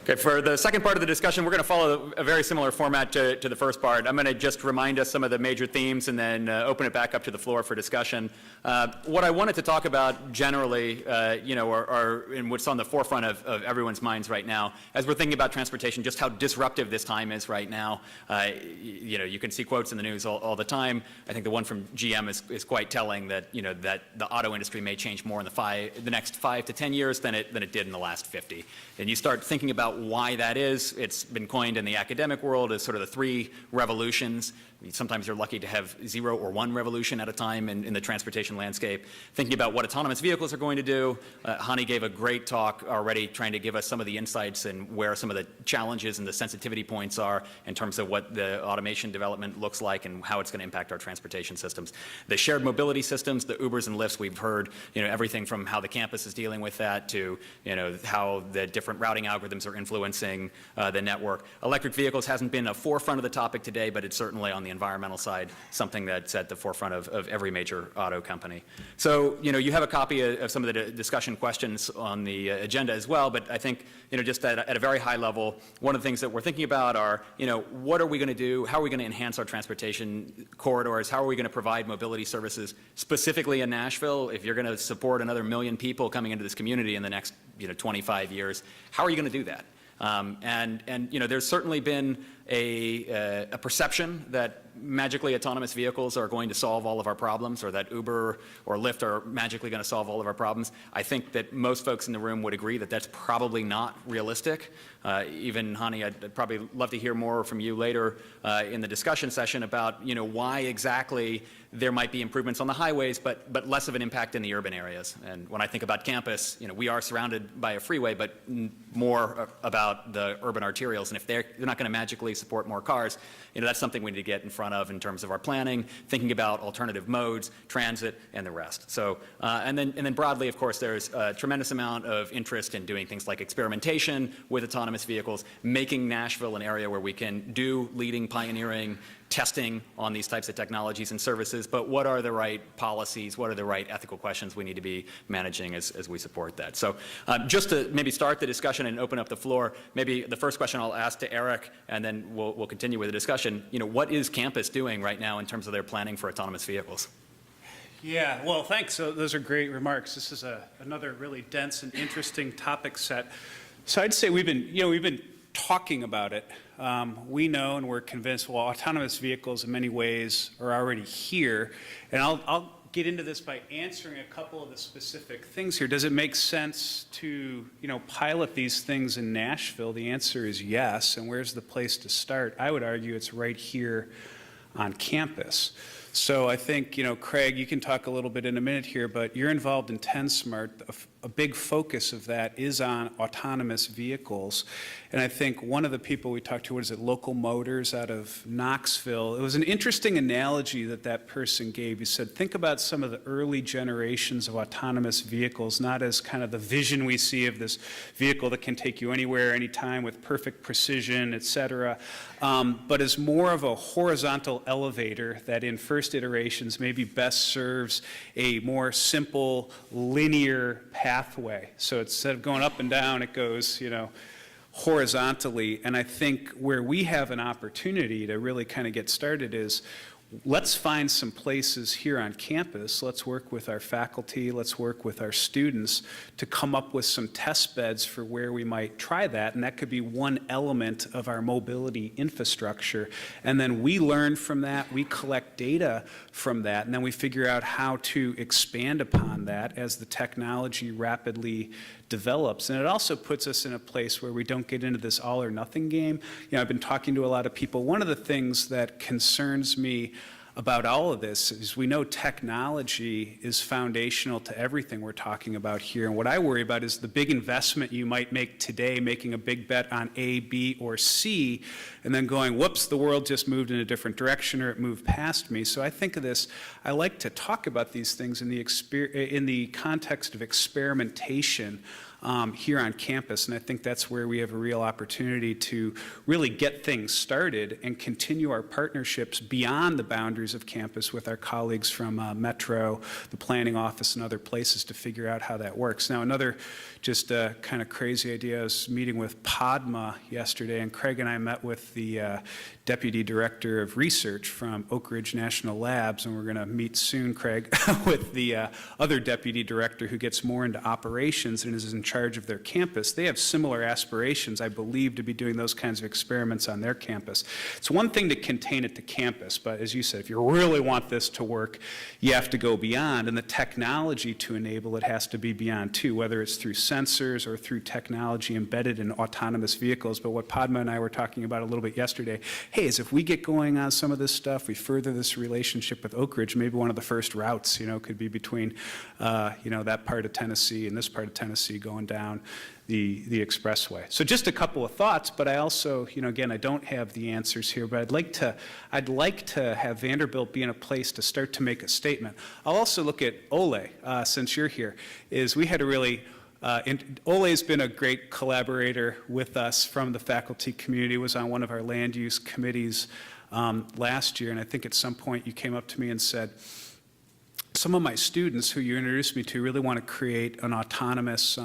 Okay, for the second part of the discussion, we're going to follow a very similar format to the first part. I'm going to just remind us some of the major themes and then open it back up to the floor for discussion. What I wanted to talk about generally, and what's on the forefront of everyone's minds right now, as we're thinking about transportation, just how disruptive this time is right now. You can see quotes in the news all the time. I think the one from GM is quite telling that that the auto industry may change more in the next 5 to 10 years than it did in the last 50. And you start thinking about why that is. It's been coined in the academic world as sort of the 3 revolutions. Sometimes you're lucky to have 0 or 1 revolution at a time in the transportation landscape. Thinking about what autonomous vehicles are going to do. Hani gave a great talk already trying to give us some of the insights and where some of the challenges and the sensitivity points are in terms of what the automation development looks like and how it's going to impact our transportation systems. The shared mobility systems, the Ubers and Lyfts, we've heard everything from how the campus is dealing with that to how the different routing algorithms are influencing the network. Electric vehicles hasn't been a forefront of the topic today, but it's certainly on the environmental side something that's at the forefront of every major auto company. So you have a copy of some of the discussion questions on the agenda as well, but I think just at a very high level, one of the things that we're thinking about are what are we going to do, how are we going to enhance our transportation corridors, how are we going to provide mobility services specifically in Nashville. If you're going to support another 1 million people coming into this community in the next 25 years, how are you going to do that? There's certainly been a perception that magically autonomous vehicles are going to solve all of our problems, or that Uber or Lyft are magically going to solve all of our problems. I think that most folks in the room would agree that that's probably not realistic. Even Hani, I'd probably love to hear more from you later in the discussion session about why exactly there might be improvements on the highways, but less of an impact in the urban areas. And when I think about campus, we are surrounded by a freeway, but more about the urban arterials. And if they're not going to magically support more cars, that's something we need to get in front of in terms of our planning, thinking about alternative modes, transit, and the rest. So, and then broadly, of course, there's a tremendous amount of interest in doing things like experimentation with autonomous vehicles, making Nashville an area where we can do leading, pioneering testing on these types of technologies and services, but what are the right policies, what are the right ethical questions we need to be managing as we support that. So just to maybe start the discussion and open up the floor, maybe the first question I'll ask to Eric, and then we'll continue with the discussion. What is campus doing right now in terms of their planning for autonomous vehicles? Yeah, well, thanks. So those are great remarks. This is another really dense and interesting topic set. So I'd say we've been talking about it. We know and we're convinced, well, autonomous vehicles in many ways are already here. And I'll get into this by answering a couple of the specific things here. Does it make sense to, pilot these things in Nashville? The answer is yes. And where's the place to start? I would argue it's right here on campus. So I think, Craig, you can talk a little bit in a minute here, but you're involved in TenSmart. A big focus of that is on autonomous vehicles. And I think one of the people we talked to, Local Motors out of Knoxville, it was an interesting analogy that person gave. He said, think about some of the early generations of autonomous vehicles, not as kind of the vision we see of this vehicle that can take you anywhere, anytime with perfect precision, et cetera, but as more of a horizontal elevator that in first iterations maybe best serves a more simple linear pathway. So instead of going up and down, it goes, horizontally. And I think where we have an opportunity to really kind of get started is let's find some places here on campus. Let's work with our faculty. Let's work with our students to come up with some test beds for where we might try that. And that could be one element of our mobility infrastructure. And then we learn from that. We collect data from that. And then we figure out how to expand upon that as the technology rapidly develops. And it also puts us in a place where we don't get into this all or nothing game. I've been talking to a lot of people. One of the things that concerns me about all of this is we know technology is foundational to everything we're talking about here. And what I worry about is the big investment you might make today, making a big bet on A, B, or C, and then going, whoops, the world just moved in a different direction or it moved past me. So I think of this, I like to talk about these things in the context of experimentation. here on campus, and I think that's where we have a real opportunity to really get things started and continue our partnerships beyond the boundaries of campus with our colleagues from Metro, the planning office, and other places to figure out how that works. Now, another just kind of crazy idea, I was meeting with Padma yesterday, and Craig and I met with the Deputy Director of Research from Oak Ridge National Labs, and we're going to meet soon, Craig, with the other Deputy Director who gets more into operations and is in charge of their campus. They have similar aspirations, I believe, to be doing those kinds of experiments on their campus. It's one thing to contain it to campus, but as you said, if you really want this to work, you have to go beyond, and the technology to enable it has to be beyond too, whether it's through sensors or through technology embedded in autonomous vehicles. But what Padma and I were talking about a little bit yesterday, hey, is if we get going on some of this stuff, we further this relationship with Oak Ridge, maybe one of the first routes, could be between, that part of Tennessee and this part of Tennessee going down the expressway. So just a couple of thoughts, but I also, again, I don't have the answers here, but I'd like to have Vanderbilt be in a place to start to make a statement. I'll also look at Ole, since you're here, is we had a really Ole's been a great collaborator with us from the faculty community, was on one of our land use committees last year, and I think at some point you came up to me and said, some of my students who you introduced me to really want to create an autonomous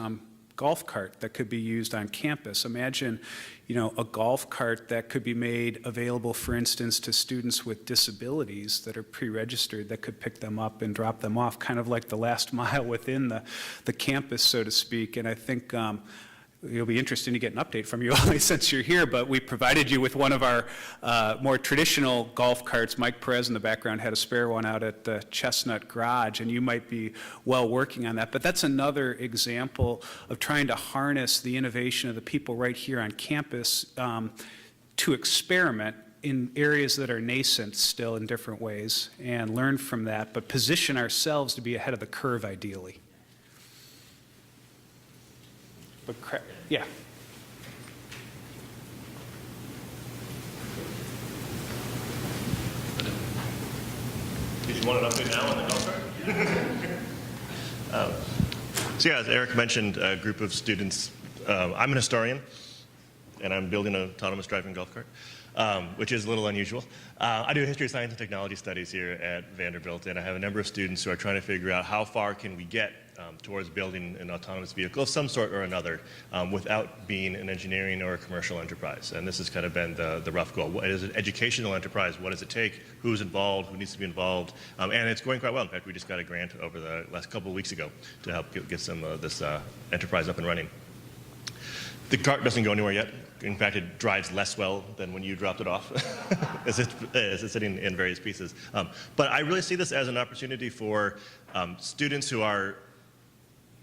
golf cart that could be used on campus. Imagine, a golf cart that could be made available, for instance, to students with disabilities that are pre-registered that could pick them up and drop them off, kind of like the last mile within the campus, so to speak. And I think it'll be interesting to get an update from you, only since you're here, but we provided you with one of our more traditional golf carts. Mike Perez in the background had a spare one out at the Chestnut Garage, and you might be well working on that. But that's another example of trying to harness the innovation of the people right here on campus to experiment in areas that are nascent still in different ways and learn from that, but position ourselves to be ahead of the curve ideally. Yeah. Did you want an update now on the golf cart? So yeah, as Eric mentioned, a group of students, I'm an historian, and I'm building an autonomous driving golf cart, which is a little unusual. I do history, science, and technology studies here at Vanderbilt, and I have a number of students who are trying to figure out how far can we get towards building an autonomous vehicle of some sort or another without being an engineering or a commercial enterprise. And this has kind of been the rough goal. What is an educational enterprise? What does it take? Who's involved? Who needs to be involved? And it's going quite well. In fact, we just got a grant over the last couple of weeks ago to help get some of this enterprise up and running. The cart doesn't go anywhere yet. In fact, it drives less well than when you dropped it off, as it's sitting in various pieces. But I really see this as an opportunity for students who are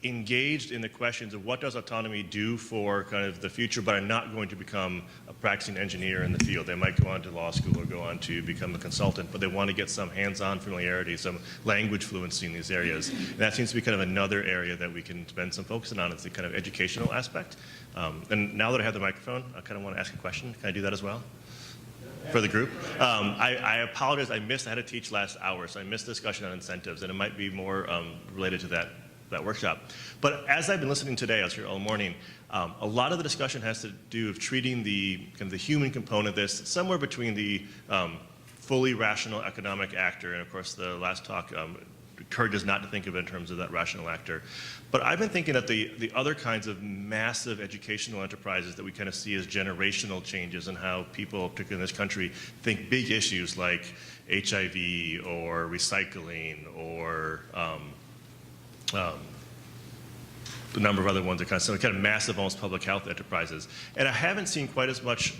engaged in the questions of what does autonomy do for kind of the future, but are not going to become a practicing engineer in the field. They might go on to law school or go on to become a consultant, but they want to get some hands-on familiarity, some language fluency in these areas. And that seems to be kind of another area that we can spend some focus on. It's the kind of educational aspect. And now that I have the microphone, I kind of want to ask a question. Can I do that as well? For the group. I apologize, I had to teach last hour, so I missed discussion on incentives, and it might be more related to that workshop. But as I've been listening today, I was here all morning, a lot of the discussion has to do with treating the human component of this somewhere between the fully rational economic actor, and of course the last talk encourages not to think of it in terms of that rational actor. But I've been thinking that the other kinds of massive educational enterprises that we kind of see as generational changes in how people, particularly in this country, think big issues like HIV or recycling or the number of other ones are kind of massive, almost public health enterprises. And I haven't seen quite as much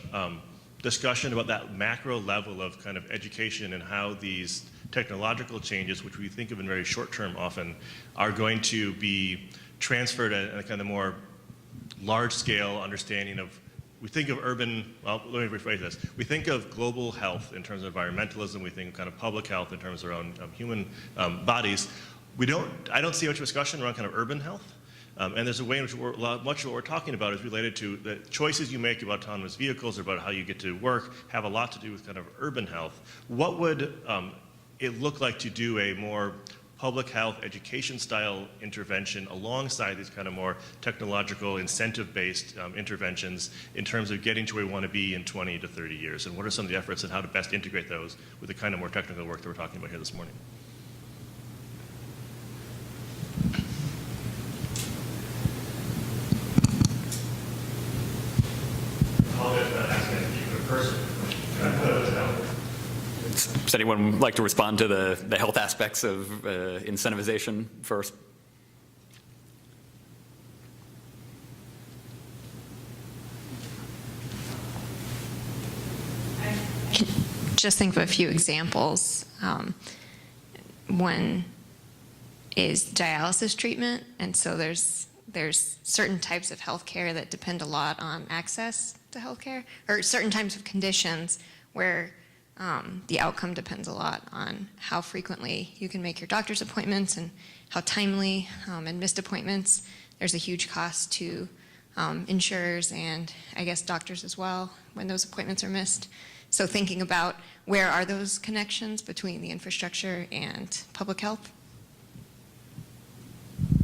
discussion about that macro level of kind of education and how these technological changes, which we think of in very short term often, are going to be transferred in a kind of more large scale understanding of, we think of urban, well, let me rephrase this. We think of global health in terms of environmentalism. We think of kind of public health in terms of our own human bodies. I don't see much discussion around kind of urban health. And there's a way in which much of what we're talking about is related to the choices you make about autonomous vehicles or about how you get to work have a lot to do with kind of urban health. What would it look like to do a more public health education style intervention alongside these kind of more technological incentive-based interventions in terms of getting to where we want to be in 20 to 30 years? And what are some of the efforts and how to best integrate those with the kind of more technical work that we're talking about here this morning? Does anyone like to respond to the health aspects of incentivization first? I can just think of a few examples. One is dialysis treatment, and so there's certain types of healthcare that depend a lot on access to healthcare, or certain types of conditions where the outcome depends a lot on how frequently you can make your doctor's appointments and how timely, and missed appointments. There's a huge cost to insurers and I guess doctors as well when those appointments are missed. So thinking about where are those connections between the infrastructure and public health?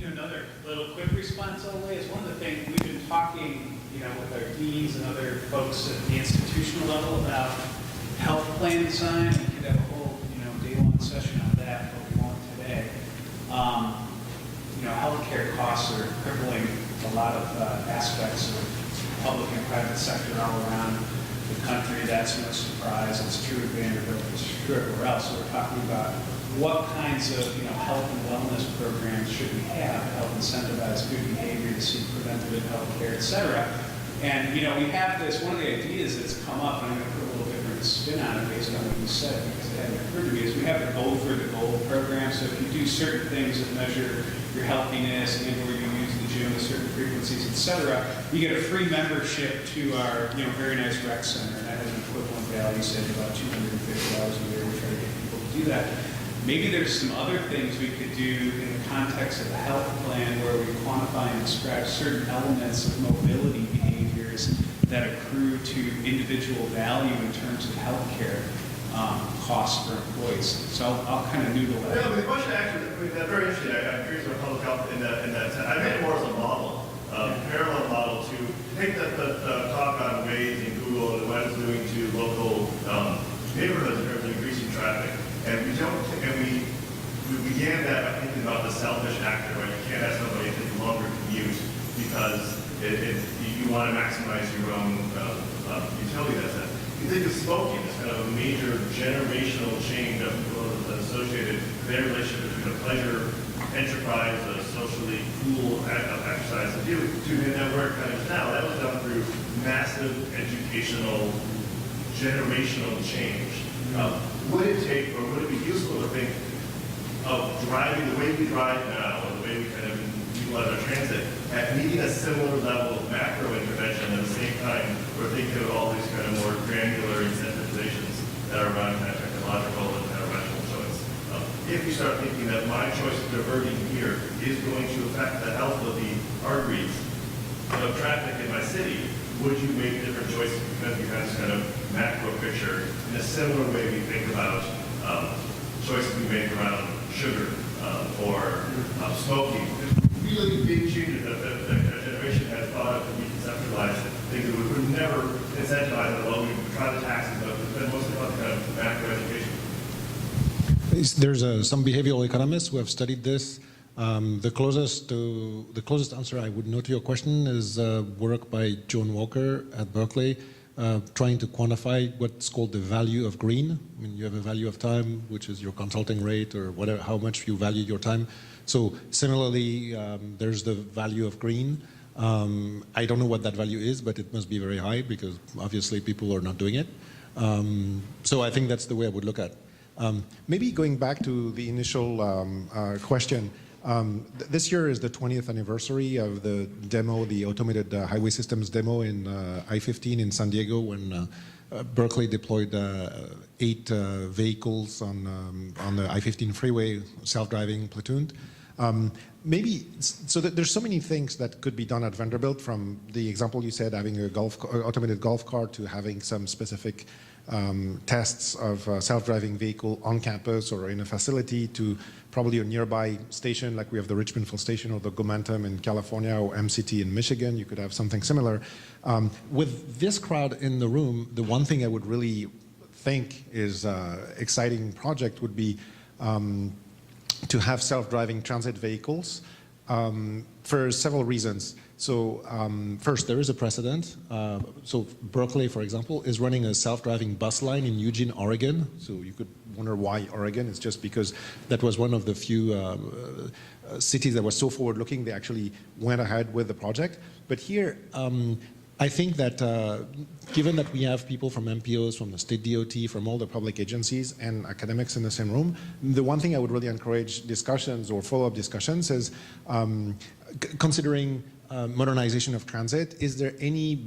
Another little quick response only is one of the things we've been talking, with our deans and other folks at the institutional level about health plan design. We could have a whole, day-long session on that, but we won't today. Healthcare costs are crippling a lot of aspects of public and private sector all around the country. That's no surprise. It's true at Vanderbilt. It's true everywhere else. So we're talking about what kinds of, health and wellness programs should we have to help incentivize good behavior, to seek preventative health care, et cetera. And, we have this, one of the ideas that's come up, and I'm going to put a little different spin on it based on what you said, because it hadn't occurred to me, is we have the goal for the goal program. So if you do certain things that measure your healthiness and or you use the gym with certain frequencies, et cetera, you get a free membership to our, very nice rec center. And that has an equivalent value, say, of about $250 a year. We try to get people to do that. Maybe there's some other things we could do in the context of a health plan where we quantify and describe certain elements of mobility behaviors that accrue to individual value in terms of healthcare costs for employees. So I'll kind of noodle that. Yeah, the question actually, that's very interesting. I'm curious about public health in that sense. I made it more as a model, parallel model to take the talk on Waze and Google and what it's doing to local neighborhoods in terms of increasing traffic. And we began that by thinking about the selfish actor, right? You can't have somebody take a longer commute because you want to maximize your own utility. That's it. You think of smoking as kind of a major generational change of people that associated their relationship between a pleasure enterprise, a socially cool exercise to do to the network kind of now. That was done through massive educational generational change. Would it take, or would it be useful to think of driving the way we drive now, or the way we kind of utilize our transit, at needing a similar level of macro intervention at the same time we're thinking of all these kind of more granular incentivizations that are around kind of technological and kind of rational choice. If you start thinking that my choice of diverting here is going to affect the health of the arteries of traffic in my city, would you make different choices because you have this kind of macro picture in a similar way we think about choices we make around sugar or smoking? Really big changes that the generation has thought of to be conceptualized, things that we would never incentivize at all. We would try the taxes, but it's been mostly about kind of macro education. There's some behavioral economists who have studied this. The closest answer I would know to your question is work by Joan Walker at Berkeley, trying to quantify what's called the value of green. I mean, you have a value of time, which is your consulting rate or whatever, how much you value your time. So similarly, there's the value of green. I don't know what that value is, but it must be very high because obviously people are not doing it. So I think that's the way I would look at it. Maybe going back to the initial question, this year is the 20th anniversary of the demo, the automated highway systems demo in I-15 in San Diego when Berkeley deployed 8 vehicles on the I-15 freeway, self-driving platoon. Maybe, so that there's so many things that could be done at Vanderbilt, from the example you said, having a automated golf cart, to having some specific tests of self-driving vehicle on campus or in a facility to probably a nearby station, like we have the Richmond Field Station or the Gomentum in California or MCT in Michigan. You could have something similar. With this crowd in the room, the one thing I would really think is an exciting project would be to have self-driving transit vehicles for several reasons. So first, there is a precedent. So Berkeley, for example, is running a self-driving bus line in Eugene, Oregon. So you could wonder why Oregon. It's just because that was one of the few cities that was so forward-looking, they actually went ahead with the project. But here, I think that given that we have people from MPOs, from the state DOT, from all the public agencies and academics in the same room, the one thing I would really encourage discussions or follow-up discussions is considering modernization of transit. Is there any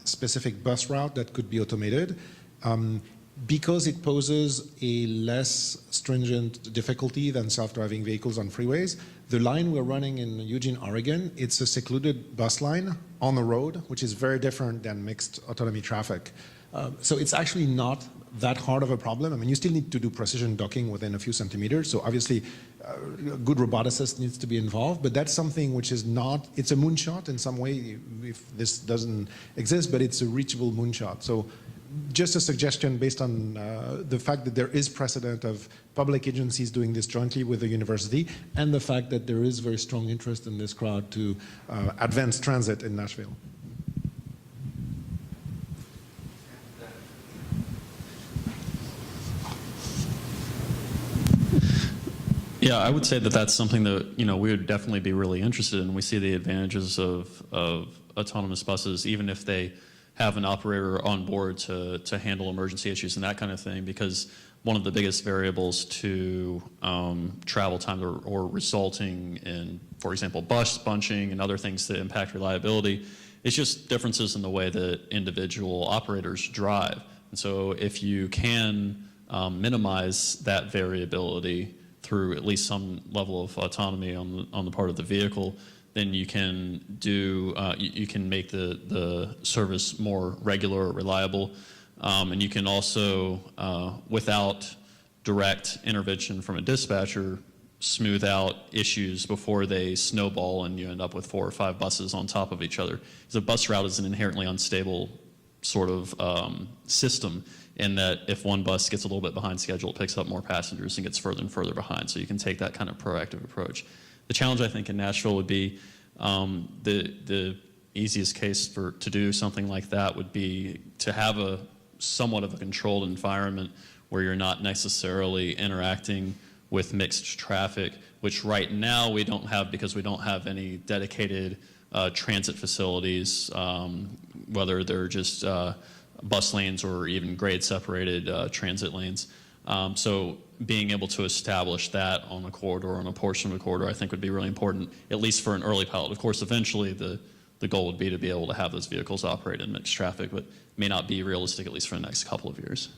specific bus route that could be automated? Because it poses a less stringent difficulty than self-driving vehicles on freeways, the line we're running in Eugene, Oregon, it's a secluded bus line on the road, which is very different than mixed autonomy traffic. So it's actually not that hard of a problem. I mean, you still need to do precision docking within a few centimeters, so obviously a good roboticist needs to be involved, but that's something which is not, it's a moonshot in some way if this doesn't exist, but it's a reachable moonshot. So just a suggestion based on the fact that there is precedent of public agencies doing this jointly with the university and the fact that there is very strong interest in this crowd to advance transit in Nashville. Yeah, I would say that that's something that, you know, we would definitely be really interested in. We see the advantages of autonomous buses, even if they have an operator on board to handle emergency issues and that kind of thing, because one of the biggest variables to travel time or resulting in, for example, bus bunching and other things that impact reliability is just differences in the way that individual operators drive. And so if you can minimize that variability through at least some level of autonomy on the part of the vehicle, then you can do you can make the service more regular, reliable, and you can also, without direct intervention from a dispatcher, smooth out issues before they snowball and you end up with 4 or 5 buses on top of each other. Because a bus route is an inherently unstable sort of system, in that if one bus gets a little bit behind schedule, it picks up more passengers and gets further and further behind. So you can take that kind of proactive approach. The challenge, I think, in Nashville would be the easiest case to do something like that would be to have a somewhat of a controlled environment where you're not necessarily interacting with mixed traffic, which right now we don't have because we don't have any dedicated transit facilities, whether they're just bus lanes or even grade-separated transit lanes. So being able to establish that on a corridor, on a portion of a corridor, I think would be really important, at least for an early pilot. Of course, eventually the goal would be to be able to have those vehicles operate in mixed traffic, but may not be realistic, at least for the next couple of years.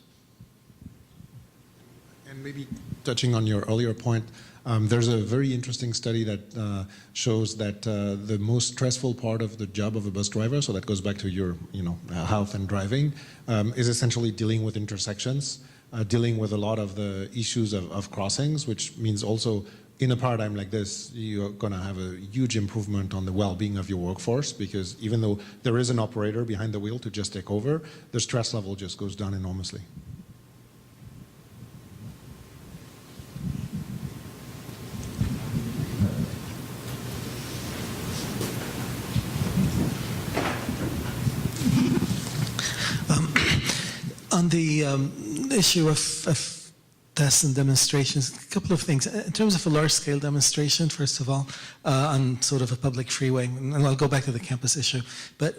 And maybe touching on your earlier point, there's a very interesting study that shows that the most stressful part of the job of a bus driver, so that goes back to your health and driving, is essentially dealing with intersections, dealing with a lot of the issues of crossings, which means also in a paradigm like this, you're going to have a huge improvement on the well-being of your workforce, because even though there is an operator behind the wheel to just take over, the stress level just goes down enormously. On the issue of tests and demonstrations, a couple of things. In terms of a large-scale demonstration, first of all, on sort of a public freeway, and I'll go back to the campus issue. But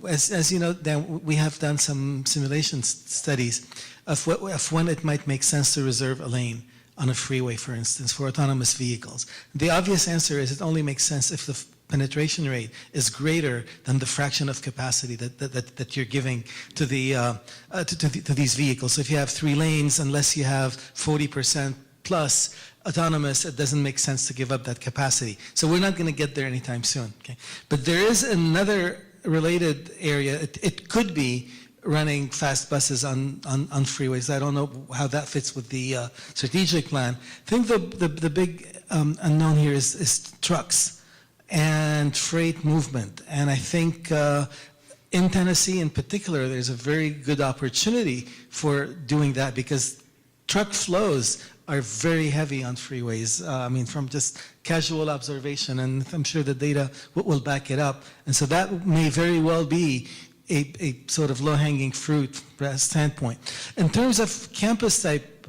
as you know, Dan, we have done some simulation studies of when it might make sense to reserve a lane on a freeway, for instance, for autonomous vehicles. The obvious answer is it only makes sense if the penetration rate is greater than the fraction of capacity that you're giving to to these vehicles. So if you have 3 lanes, unless you have 40% plus autonomous, it doesn't make sense to give up that capacity. So we're not going to get there anytime soon. Okay? But there is another related area. It could be running fast buses on freeways. I don't know how that fits with the strategic plan. I think the big unknown here is trucks and freight movement. And I think in Tennessee in particular, there's a very good opportunity for doing that because truck flows are very heavy on freeways. I mean, from just casual observation, and I'm sure the data will back it up. And so that may very well be a sort of low-hanging fruit standpoint. In terms of campus-type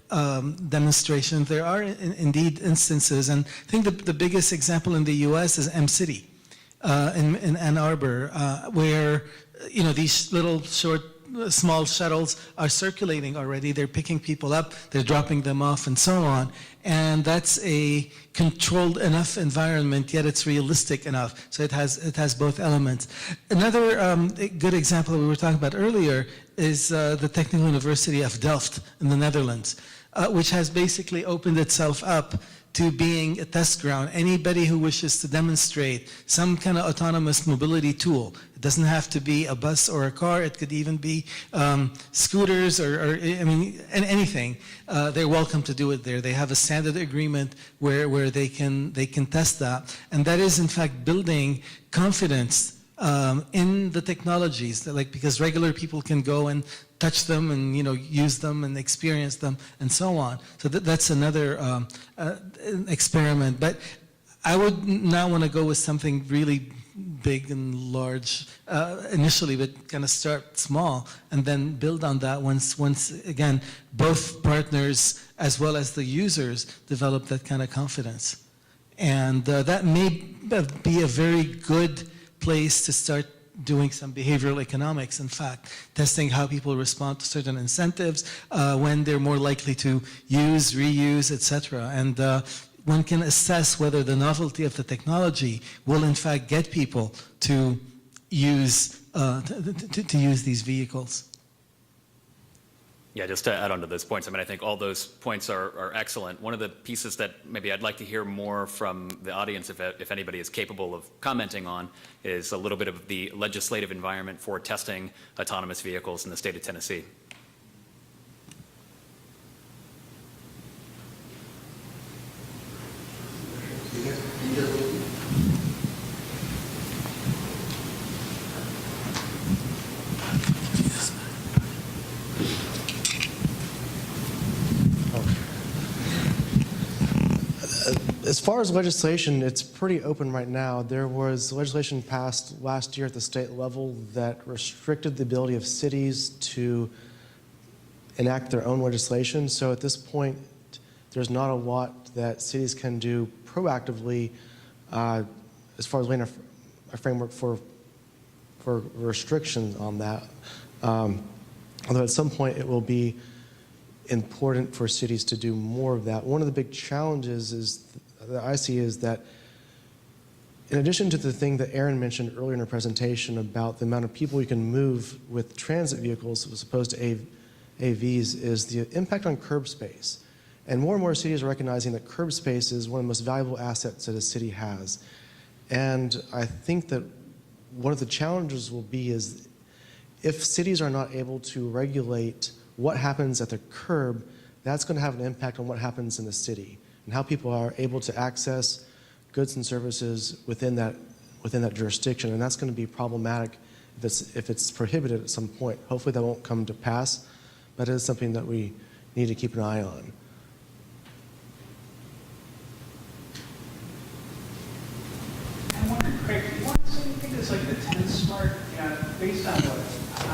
demonstration, there are indeed instances, and I think the biggest example in the U.S. is M-City in Ann Arbor, where these little short, small shuttles are circulating already. They're picking people up, they're dropping them off, and so on. And that's a controlled enough environment, yet it's realistic enough. So it has both elements. Another good example we were talking about earlier is the Technical University of Delft in the Netherlands, which has basically opened itself up to being a test ground. Anybody who wishes to demonstrate some kind of autonomous mobility tool, it doesn't have to be a bus or a car, it could even be scooters or anything. They're welcome to do it there. They have a standard agreement where they can test that. And that is in fact building confidence in the technologies, because regular people can go and touch them and use them and experience them and so on. So that's another experiment. But I would now want to go with something really big and large initially, but kind of start small and then build on that once again both partners as well as the users develop that kind of confidence. And that may be a very good place to start doing some behavioral economics, in fact, testing how people respond to certain incentives, when they're more likely to use, reuse, etc. And one can assess whether the novelty of the technology will in fact get people to use, to use these vehicles. Yeah, just to add on to those points, I think all those points are excellent. One of the pieces that maybe I'd like to hear more from the audience, if anybody is capable of commenting on, is a little bit of the legislative environment for testing autonomous vehicles in the state of Tennessee. As far as legislation, it's pretty open right now. There was legislation passed last year at the state level that restricted the ability of cities to enact their own legislation. So at this point, there's not a lot that cities can do proactively as far as laying a framework for restrictions on that. Although at some point it will be important for cities to do more of that. One of the big challenges that I see is that in addition to the thing that Aaron mentioned earlier in her presentation about the amount of people you can move with transit vehicles as opposed to AVs, is the impact on curb space. And more cities are recognizing that curb space is one of the most valuable assets that a city has. And I think that one of the challenges will be is if cities are not able to regulate what happens at the curb, that's going to have an impact on what happens in the city and how people are able to access goods and services within that jurisdiction. And that's going to be problematic if it's prohibited at some point. Hopefully that won't come to pass, but it is something that we need to keep an eye on. I'm wondering, Craig, do you want to say anything that's like the 10 smart, based on what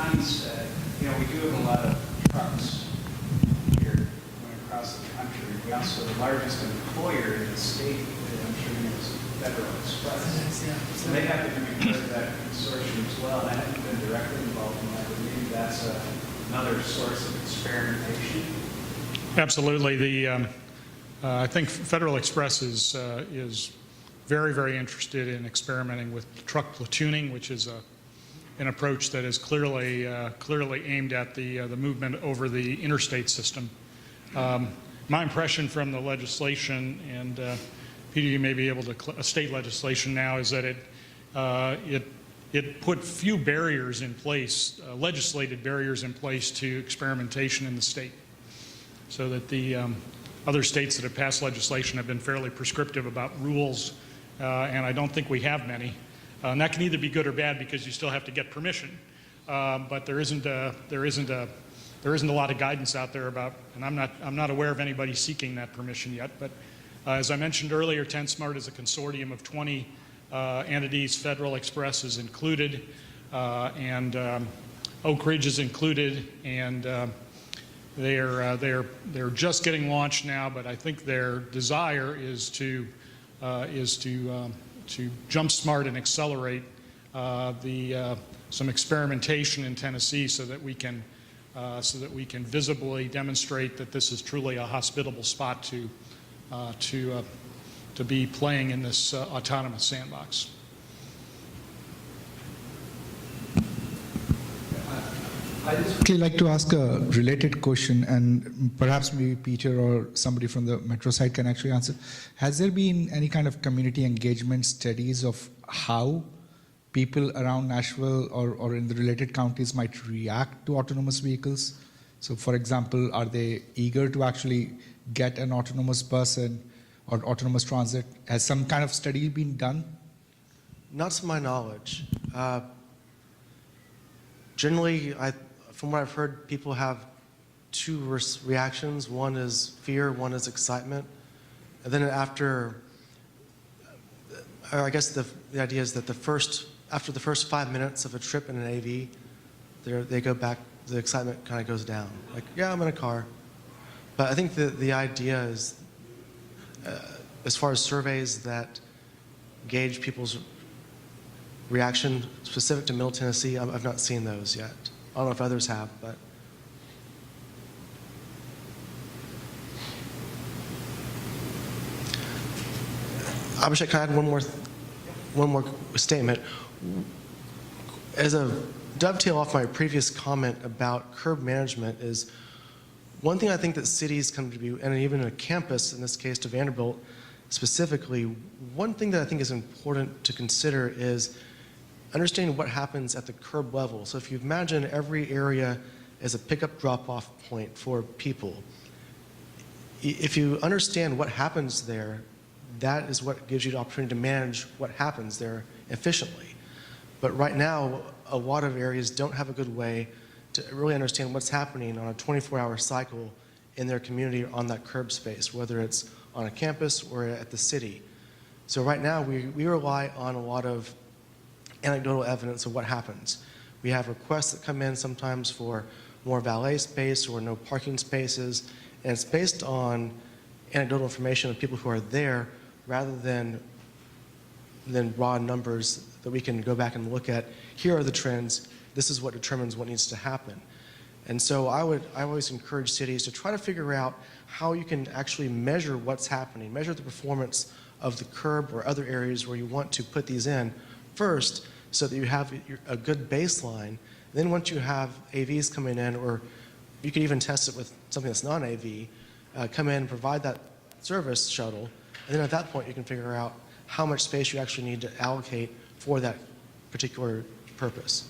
Ani said, we do have a lot of trucks here going across the country. We also, the largest employer in the state, I'm sure is Federal Express. So they have to be part of that consortium as well. And I haven't been directly involved in that, but maybe that's another source of experimentation. Absolutely. I think Federal Express is very, very interested in experimenting with truck platooning, which is an approach that is clearly aimed at the movement over the interstate system. My impression from the legislation, and Peter, you may be able to, state legislation now, is that it it put few barriers in place, legislated barriers in place to experimentation in the state. So that the other states that have passed legislation have been fairly prescriptive about rules, and I don't think we have many. And that can either be good or bad because you still have to get permission. But there isn't a lot of guidance out there about, and I'm not aware of anybody seeking that permission yet. But as I mentioned earlier, 10SMART is a consortium of 20 entities. Federal Express is included, and Oak Ridge is included, and they're just getting launched now. But I think their desire is to jumpstart and accelerate some experimentation in Tennessee, so that we can visibly demonstrate that this is truly a hospitable spot to be playing in this autonomous sandbox. I'd quickly like to ask a related question, and perhaps maybe Peter or somebody from the metro side can actually answer. Has there been any kind of community engagement studies of how people around Nashville or in the related counties might react to autonomous vehicles? So for example, are they eager to actually get an autonomous bus or autonomous transit? Has some kind of study been done? Not to my knowledge. Generally, from what I've heard, people have two reactions. One is fear, one is excitement. And then after, I guess the idea is that after the first 5 minutes of a trip in an AV, they go back, the excitement kind of goes down. Like, yeah, I'm in a car. But I think the idea is, as far as surveys that gauge people's reaction specific to Middle Tennessee, I've not seen those yet. I don't know if others have, but. Abhishek, can I add one more statement? As a dovetail off my previous comment about curb management, is one thing I think that cities come to be, and even a campus, in this case to Vanderbilt specifically, one thing that I think is important to consider is understanding what happens at the curb level. So if you imagine every area as a pickup drop-off point for people, if you understand what happens there, that is what gives you the opportunity to manage what happens there efficiently. But right now, a lot of areas don't have a good way to really understand what's happening on a 24-hour cycle in their community on that curb space, whether it's on a campus or at the city. So right now, we rely on a lot of anecdotal evidence of what happens. We have requests that come in sometimes for more valet space or no parking spaces, and it's based on anecdotal information of people who are there rather than raw numbers that we can go back and look at. Here are the trends. This is what determines what needs to happen. And so I always encourage cities to try to figure out how you can actually measure what's happening, measure the performance of the curb or other areas where you want to put these in first, so that you have a good baseline. Then once you have AVs coming in, or you could even test it with something that's non-AV, come in and provide that service shuttle, and then at that point you can figure out how much space you actually need to allocate for that particular purpose.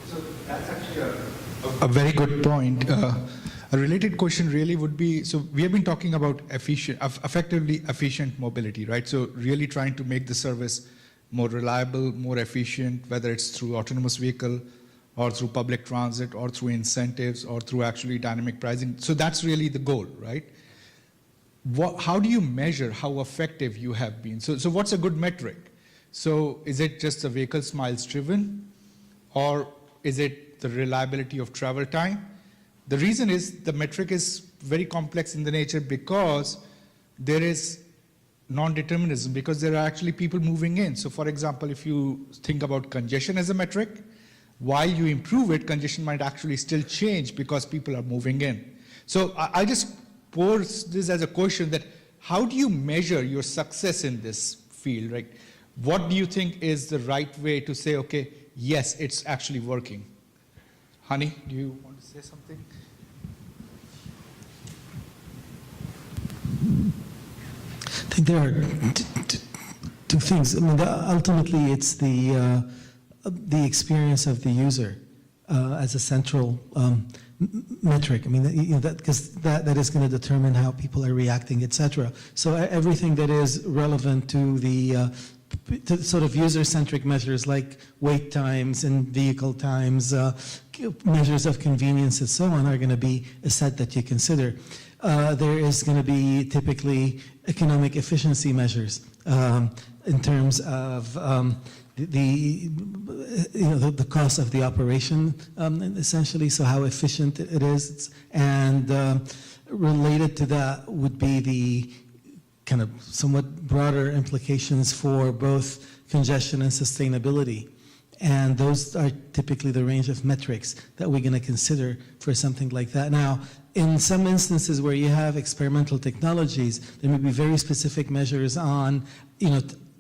So that's actually a very good point. A related question really would be, so we have been talking about effectively efficient mobility, right? So really trying to make the service more reliable, more efficient, whether it's through autonomous vehicle or through public transit or through incentives or through actually dynamic pricing. So that's really the goal, right? How do you measure how effective you have been? So what's a good metric? So is it just the vehicle's miles driven, or is it the reliability of travel time? The reason is the metric is very complex in the nature because there is non-determinism, because there are actually people moving in. So for example, if you think about congestion as a metric, while you improve it, congestion might actually still change because people are moving in. So I just pose this as a question that how do you measure your success in this field, right? What do you think is the right way to say, okay, yes, it's actually working? Honey, do you want to say something? I think there are two things. I mean, ultimately, it's the experience of the user as a central metric. I mean, because that is going to determine how people are reacting, etc. So everything that is relevant to the to sort of user-centric measures like wait times and vehicle times, measures of convenience and so on are going to be a set that you consider. There is going to be typically economic efficiency measures in terms of the cost of the operation, essentially, so how efficient it is. And related to that would be the kind of somewhat broader implications for both congestion and sustainability. And those are typically the range of metrics that we're going to consider for something like that. Now, in some instances where you have experimental technologies, there may be very specific measures on,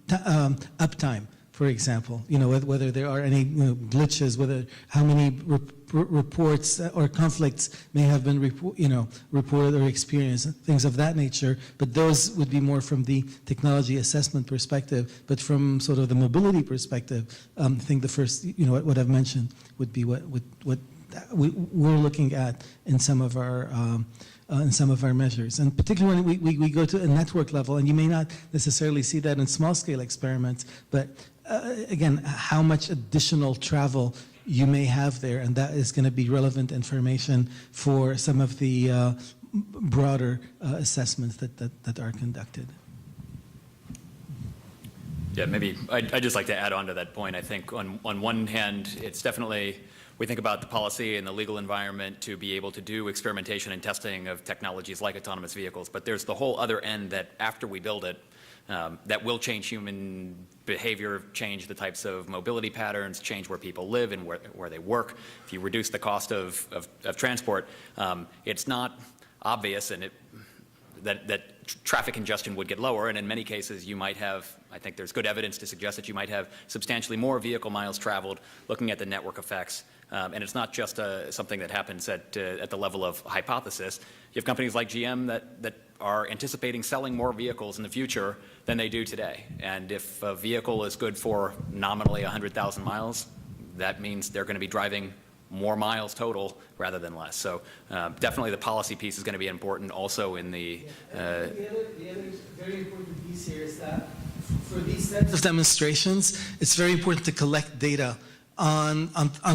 uptime, for example, whether there are any glitches, how many reports or conflicts may have been reported or experienced, things of that nature. But those would be more from the technology assessment perspective. But from sort of the mobility perspective, I think the first, what I've mentioned would be what we're looking at in some of our measures, and particularly when we go to a network level, and you may not necessarily see that in small-scale experiments, but again, how much additional travel you may have there, and that is going to be relevant information for some of the broader assessments that are conducted. Yeah, maybe I'd just like to add on to that point. I think on one hand, it's definitely, we think about the policy and the legal environment to be able to do experimentation and testing of technologies like autonomous vehicles, but there's the whole other end that after we build it, that will change human behavior, change the types of mobility patterns, change where people live and where they work. If you reduce the cost of transport, it's not obvious that traffic congestion would get lower, and in many cases you might have, I think there's good evidence to suggest that you might have substantially more vehicle miles traveled looking at the network effects. And it's not just something that happens at the level of hypothesis. You have companies like GM that are anticipating selling more vehicles in the future than they do today. And if a vehicle is good for nominally 100,000 miles, that means they're going to be driving more miles total rather than less. So definitely the policy piece is going to be important also in the... The other very important piece here is that for these types of demonstrations, it's very important to collect data on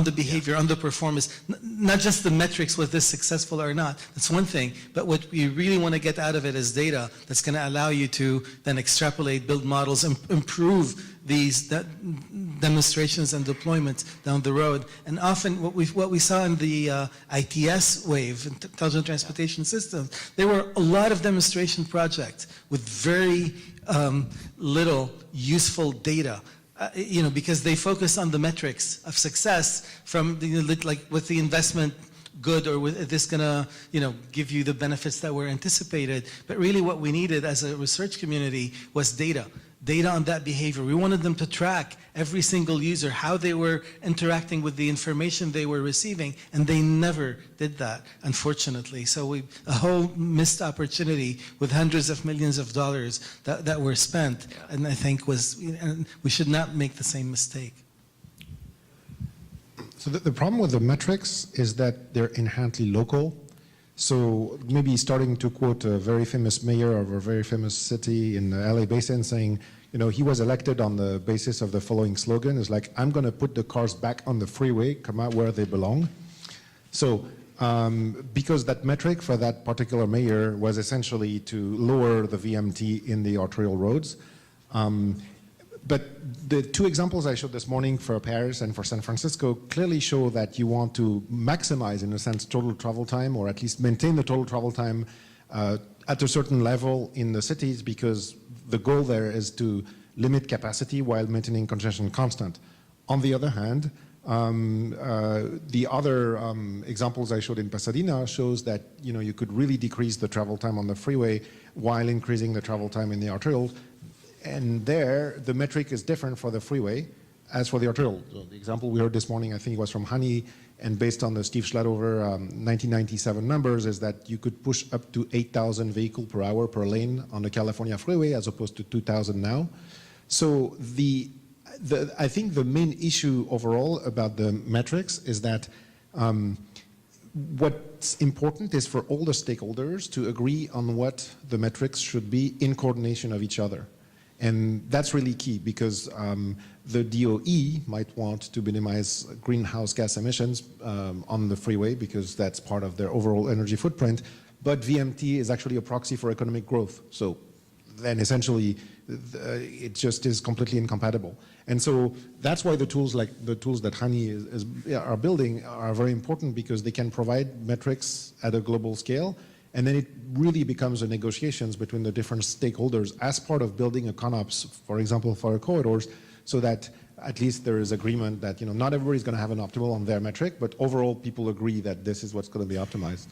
the behavior, on the performance, not just the metrics, was this successful or not. That's one thing, but what we really want to get out of it is data that's going to allow you to then extrapolate, build models, and improve these demonstrations and deployments down the road. And often what we saw in the ITS wave, Intelligent Transportation Systems, there were a lot of demonstration projects with very little useful data. Because they focus on the metrics of success from like with the investment good, or is this gonna give you the benefits that were anticipated. But really what we needed as a research community was data on that behavior. We wanted them to track every single user, how they were interacting with the information they were receiving, and they never did that, unfortunately. So a whole missed opportunity with hundreds of millions of dollars that were spent, and I think we should not make the same mistake. So the problem with the metrics is that they're inherently local. So maybe starting to quote a very famous mayor of a very famous city in the LA Basin saying, he was elected on the basis of the following slogan, is like, I'm going to put the cars back on the freeway, come out where they belong. So because that metric for that particular mayor was essentially to lower the VMT in the arterial roads. But the two examples I showed this morning for Paris and for San Francisco clearly show that you want to maximize, in a sense, total travel time, or at least maintain the total travel time at a certain level in the cities, because the goal there is to limit capacity while maintaining congestion constant. On the other hand, the other examples I showed in Pasadena shows that you could really decrease the travel time on the freeway while increasing the travel time in the arterial. And there, the metric is different for the freeway as for the arterial. So the example we heard this morning, I think it was from Honey, and based on the Steve Schladover 1997 numbers, is that you could push up to 8,000 vehicles per hour per lane on the California freeway as opposed to 2,000 now. So I think the main issue overall about the metrics is that what's important is for all the stakeholders to agree on what the metrics should be in coordination of each other. And that's really key because the DOE might want to minimize greenhouse gas emissions on the freeway because that's part of their overall energy footprint. But VMT is actually a proxy for economic growth. So then essentially it just is completely incompatible. And so that's why the tools like the tools that Hani are building are very important because they can provide metrics at a global scale. And then it really becomes a negotiations between the different stakeholders as part of building a CONOPS, for example, for our corridors, so that at least there is agreement that not everybody's going to have an optimal on their metric, but overall people agree that this is what's going to be optimized.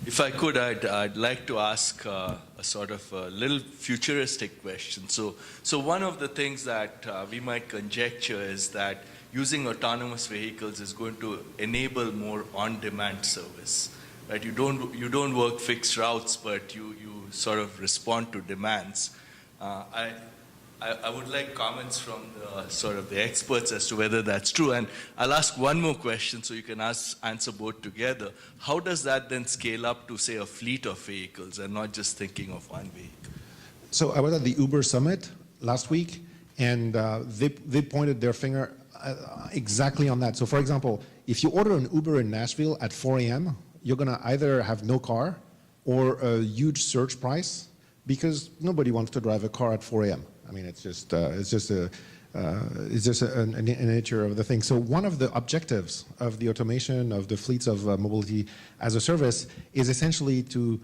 If I could, I'd like to ask a sort of a little futuristic question. So one of the things that we might conjecture is that using autonomous vehicles is going to enable more on-demand service, right? You don't work fixed routes, but you sort of respond to demands. I would like comments from the experts as to whether that's true. And I'll ask one more question so you can answer both together. How does that then scale up to, say, a fleet of vehicles and not just thinking of one vehicle? So I was at the Uber Summit last week, and they pointed their finger exactly on that. So for example, if you order an Uber in Nashville at 4 a.m., you're going to either have no car or a huge surge price because nobody wants to drive a car at 4 a.m. I mean, it's just a nature of the thing. So one of the objectives of the automation of the fleets of mobility as a service is essentially to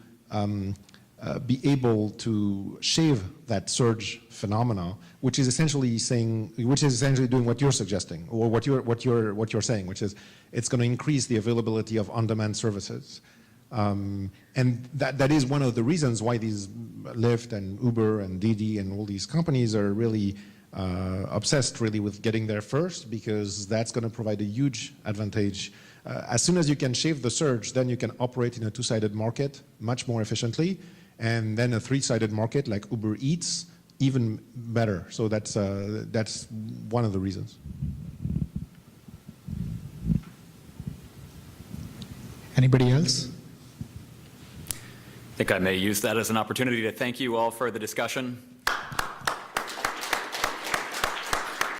be able to shave that surge phenomena, which is essentially doing what you're suggesting, or what you're saying, which is it's going to increase the availability of on-demand services. And that is one of the reasons why these Lyft and Uber and Didi and all these companies are really obsessed really with getting there first, because that's going to provide a huge advantage. As soon as you can shave the surge, then you can operate in a two-sided market much more efficiently, and then a three-sided market like Uber Eats even better. So that's one of the reasons. Anybody else? I think I may use that as an opportunity to thank you all for the discussion.